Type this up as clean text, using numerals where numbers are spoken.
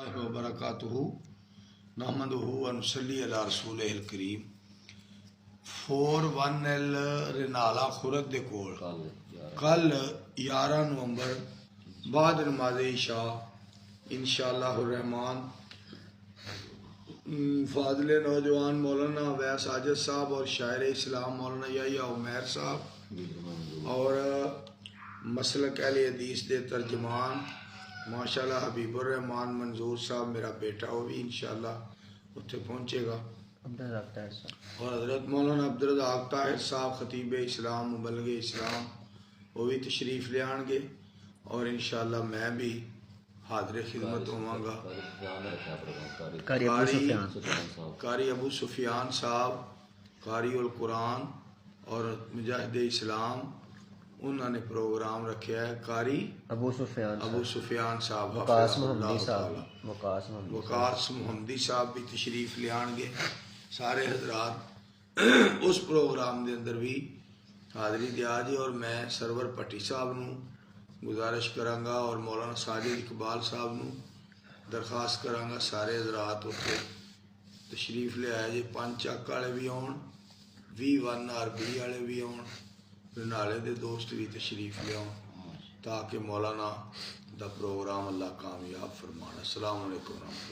اللہ وبرکاتہ نحمدہ و نصلی علی رسولہ الکریم 41L رنالا خورد دے کول کل 11 نومبر بعد نماز عشاء انشاءاللہ الرحمن فاضل نوجوان مولانا ویس عاجز صاحب اور شاعر اسلام مولانا یحییٰ عمیر صاحب اور مسلک اہل حدیث دے ترجمان ماشاءاللہ حبیب الرحمان منظور صاحب میرا بیٹا وہ بھی انشاءاللہ اتنے پہنچے گا، اور حضرت مولانا عبدالرزاق طاہر صاحب خطیب اسلام مبلغ اسلام وہ بھی تشریف لے آن گے، اور انشاءاللہ میں بھی حاضر خدمت ہوں گا۔ قاری ابو سفیان صاحب قاری القرآن اور مجاہد اسلام انہوں نے پروگرام رکھا ہے۔ قاری ابو سفیان صاحب وقاص محمدی صاحب بھی تشریف لے آن گے۔ سارے حضرات اس پروگرام دے اندر بھی حاضری دیا جی، اور میں سرور پٹی صاحب نو گزارش کراں گا اور مولانا ساجد اقبال صاحب نو درخواست کراں گا سارے حضرات اتنے تشریف لے آئے جی۔ 5 چک والے بھی آن، V1 RB والے بھی آن، رنالے دے دوست بھی تشریف لے آؤ تاکہ مولانا دا پروگرام اللہ کامیاب فرمانا۔ السلام علیکم ورحمۃ اللہ۔